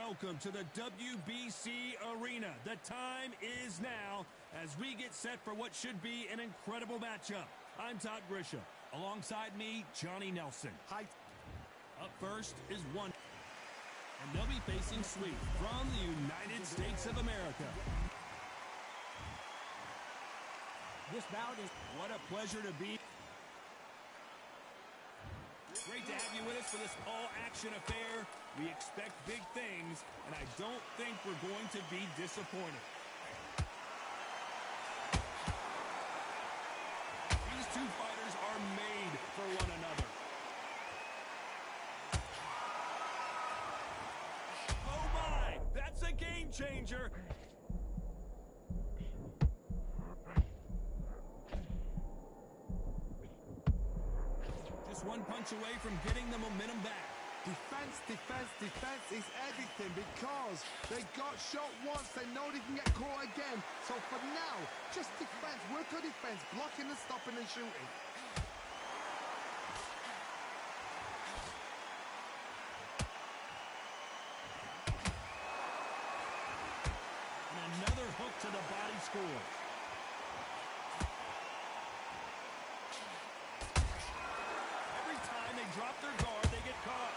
welcome to the WBC Arena. The time is now as we get set for what should be an incredible matchup. I'm Todd Grisham. Alongside me, Johnny Nelson. Hi. Up first is one. And they'll be facing Sweet from the United States of America. This bout is what a pleasure to be. Great to have you with us for this all-action affair. We expect big things, and I don't think we're going to be disappointed. These two fighters are made for one another. Oh my, that's a game changer. Just one punch away from getting the momentum back. Defense, defense, defense is everything because they got shot once, they know they can get caught again. So for now, just defense, work on defense, blocking and stopping and shooting. And another hook to the body scores. Every time they drop their guard, they get caught.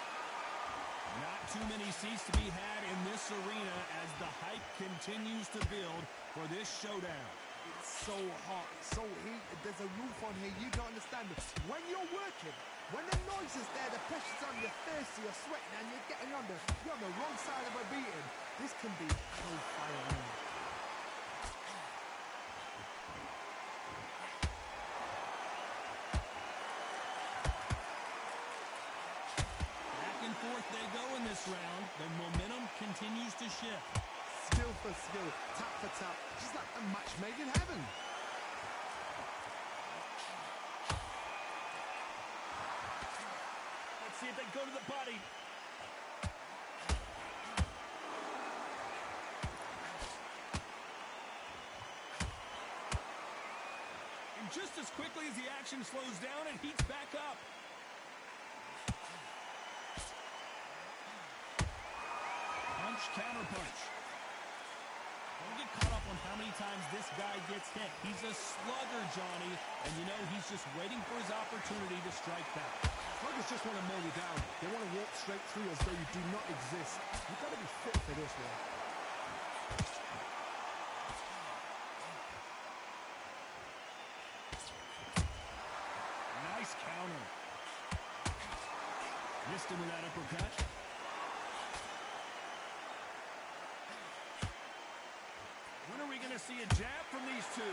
Not too many seats to be had in this arena as the hype continues to build for this showdown. It's so hot, so heated, there's a roof on here, you don't understand it. When you're working, when the noise is there, the pressure's on, you're thirsty, you're sweating, and you're on the wrong side of a beating, this can be hellfire. Forth they go in this round. The momentum continues to shift. Skill for skill, tap for tap, just like a match made in heaven. Let's see if they go to the body. And just as quickly as the action slows down, it heats back up. Counter punch. Don't get caught up on how many times this guy gets hit. He's a slugger, Johnny, and you know he's just waiting for his opportunity to strike back. Sluggers just want to mow you down. They want to walk straight through as though you do not exist. You've got to be fit for this one. Nice counter. Missed him with that uppercut. When are we going to see a jab from these two?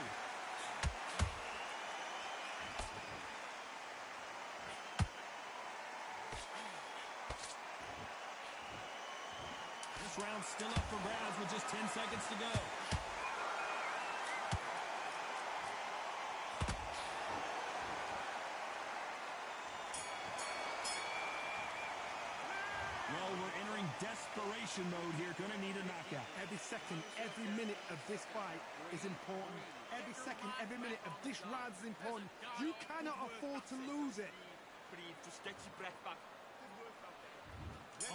This round's still up for grabs with just 10 seconds to go. Well, we're entering desperation mode here. Gonna need a knockout. Every second, every minute of this fight is important. Every second, every minute of this round is important. You cannot afford to lose it. Breathe, just get your breath back.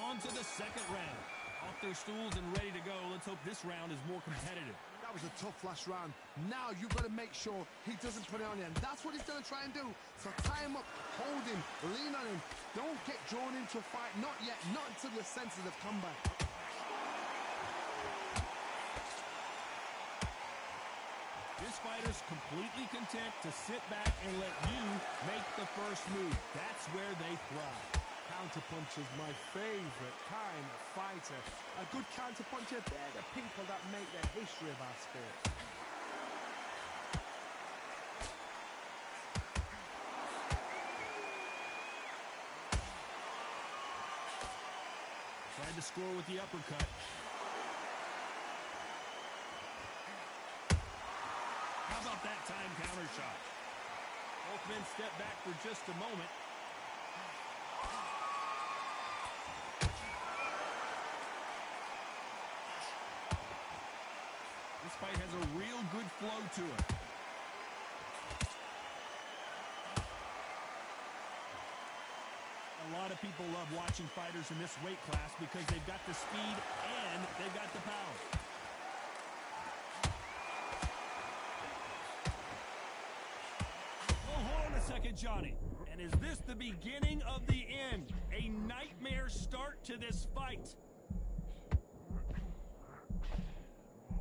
On to the second round. Off their stools and ready to go. Let's hope this round is more competitive. That was a tough last round. Now you've got to make sure he doesn't put it on him. That's what he's going to try and do. So tie him up, hold him, lean on him. Don't get drawn into a fight. Not yet. Not until your senses have come back. This fighter's completely content to sit back and let you make the first move. That's where they thrive. Counterpuncher's my favorite kind of fighter. A good counterpuncher, they're the people that make the history of our sport. Tried to score with the uppercut. How about that time counter shot? Both men step back for just a moment. This fight has a real good flow to it. A lot lot of people love watching fighters in this weight class because they've got the speed and they've got the power. Well, hold on a second, Johnny. And is this the beginning of the end? A nightmare start to this fight.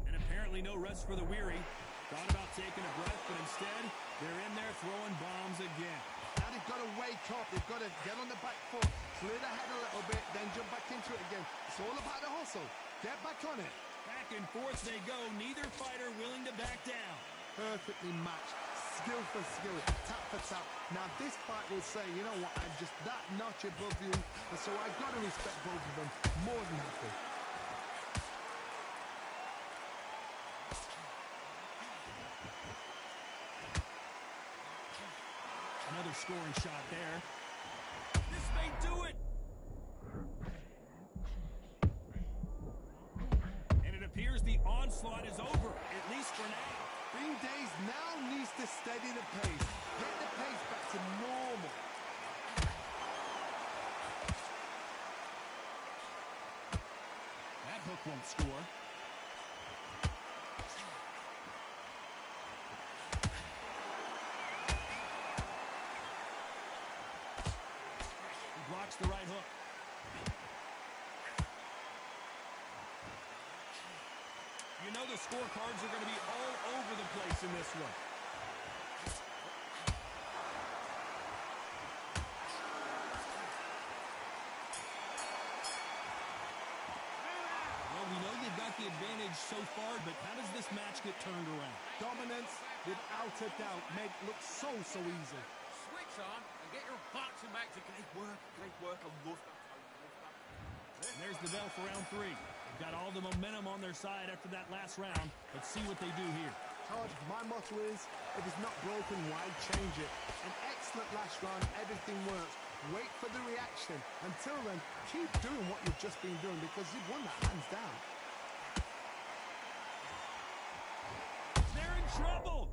And apparently no rest for the weary. Thought about taking a breath, but instead, they're in there throwing bombs again. Now they've got to wake up. They've got to get on the back foot, clear the head a little bit, then jump back into it again. It's all about the hustle. Get back on it. Back and forth they go. Neither fighter willing to back down. Perfectly matched. Skill for skill. Tap for tap. Now this fight will say, you know what, I'm just that notch above you. And so I've got to respect both of them more than happy. Another scoring shot there. This may do it. And it appears the onslaught is over, at least for now. Bean Days now needs to steady the pace. Get the pace back to normal. That hook won't score. Blocks the right hook. You know the scorecards are going to be all over the place in this one. Well, we know they've got the advantage so far, but how does this match get turned around? Dominance, without a doubt, made look so easy. Switch on and get your boxing back to great work. Great work. I love that. And there's the bell for round 3. They've got all the momentum on their side after that last round. Let's see what they do here. Todd, my motto is, if it's not broken, why change it? An excellent last round, everything works. Wait for the reaction. Until then, keep doing what you've just been doing because you've won that hands down. They're in trouble!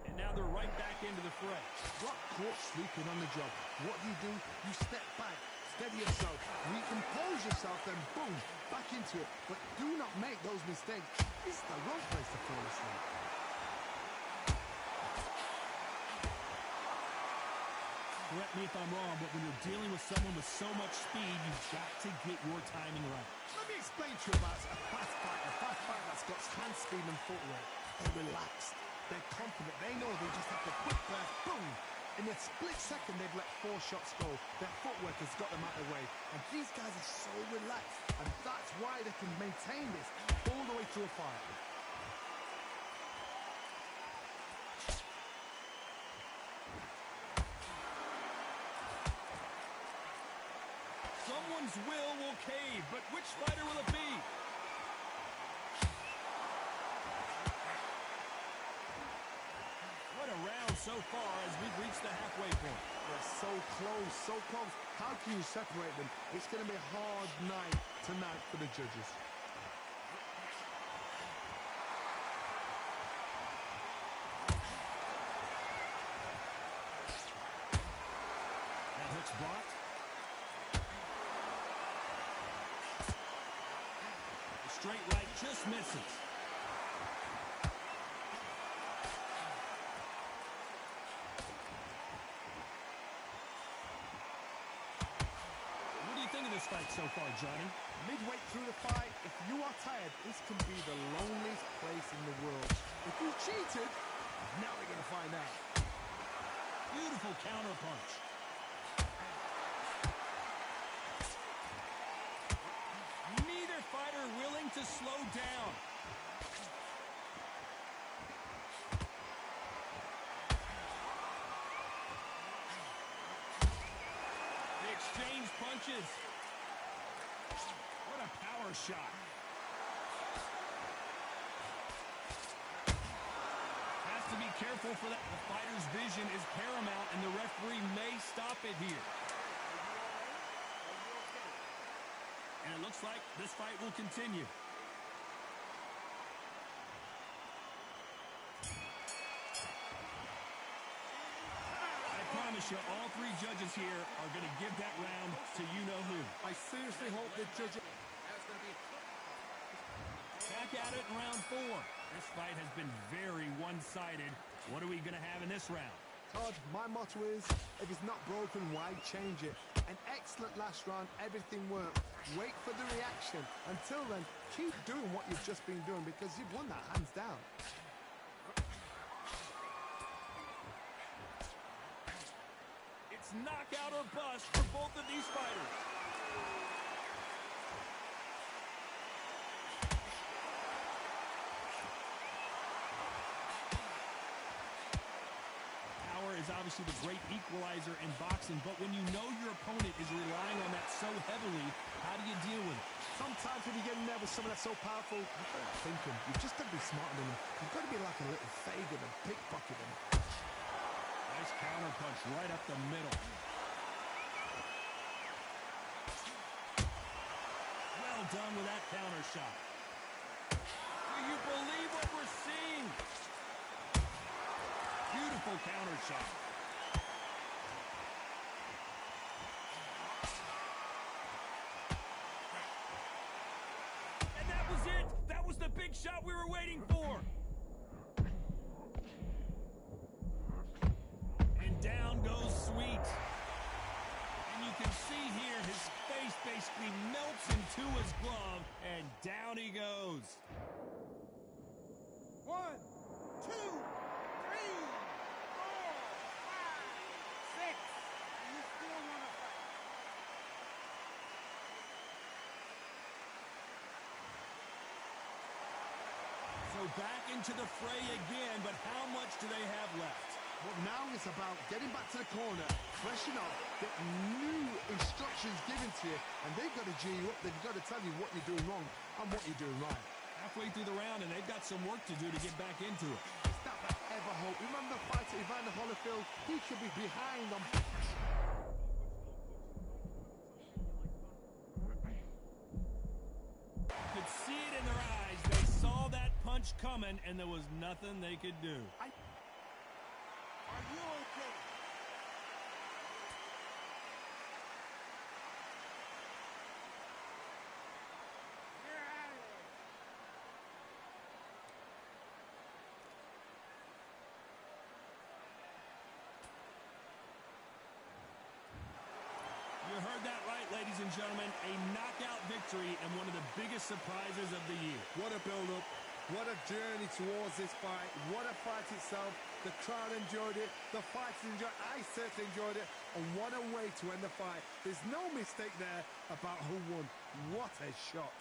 And now they're right back into the fray. Got caught sleeping on the job. What do? You step back, steady yourself, recompose yourself, then boom, back into it. But do not make those mistakes. This is the wrong place to fall asleep. Correct me if I'm wrong, but when you're dealing with someone with so much speed, you've got to get your timing right. Let me explain to you about a fast fighter that's got hand speed and footwork. They're relaxed. They're confident. They know they just have to quick burst, boom. In a split second, they've let 4 shots go. Their footwork has got them out of the way. And these guys are so relaxed. And that's why they can maintain this all the way through a fight. Someone's will cave, but which fighter will it be? What a round so far as we've reached the halfway point. They're so close, so close. How can you separate them? It's going to be a hard night tonight for the judges. That hook's blocked. The straight right just misses. What do you think of this fight so far, Johnny? Midway through the fight, if you are tired, this can be the loneliest place in the world. If you cheated, now we're going to find out. Beautiful counter punch. Neither fighter willing to slow down. They exchange punches. What a power shot. Has to be careful for that. The fighter's vision is paramount, and the referee may stop it here. And it looks like this fight will continue. you, all three judges here are going to give that round to you-know-who. I seriously hope the judges... That's going to be... Back at it in round 4. This fight has been very one-sided. What are we going to have in this round? Todd, my motto is, if it's not broken, why change it? An excellent last round, everything worked. Wait for the reaction. Until then, keep doing what you've just been doing because you've won that hands down. It's knockout or bust for both of these fighters. Power is obviously the great equalizer in boxing, but when you know your opponent is relying on that so heavily, how do you deal with it? Sometimes when you get in there with someone that's so powerful, you've got to think him. You've just got to be smarter than him. You've got to be like a little Fagin and pickpocket him. Nice counter punch right up the middle. Well done with that counter shot. Do you believe what we're seeing? Beautiful counter shot. And that was it. That was the big shot we were waiting for. And down goes Sweet. And you can see here his face basically melts into his glove, and down he goes. 1, 2, 3, 4, 5, 6. And you still want to fight. So back into the fray again, but how much do they have left? But now it's about getting back to the corner, freshen up, get new instructions given to you, and they've got to G you up. They've got to tell you what you're doing wrong and what you're doing right. Halfway through the round, and they've got some work to do to get back into it. It's not that ever hope. Remember the fight at Evander Holyfield? He should be behind on... You could see it in their eyes. They saw that punch coming, and there was nothing they could do. Are you okay? You're out of there. You heard that right, ladies and gentlemen. A knockout victory and one of the biggest surprises of the year. What a build-up. What a journey towards this fight. What a fight itself. The crowd enjoyed it. The fighters enjoyed it. I certainly enjoyed it. And what a way to end the fight. There's no mistake there about who won. What a shot.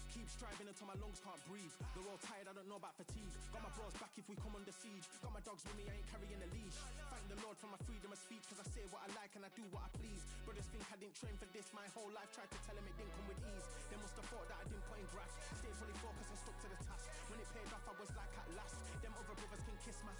Keep striving until my lungs can't breathe. They're all tired, I don't know about fatigue. Got my bros back if we come under siege. Got my dogs with me, I ain't carrying a leash. Thank the Lord for my freedom of speech, cause I say what I like and I do what I please. Brothers think I didn't train for this my whole life. Tried to tell them it didn't come with ease. They must have thought that I didn't put in graft. Stayed fully focused and stuck to the task. When it paid off, I was like at last. Them other brothers can kiss my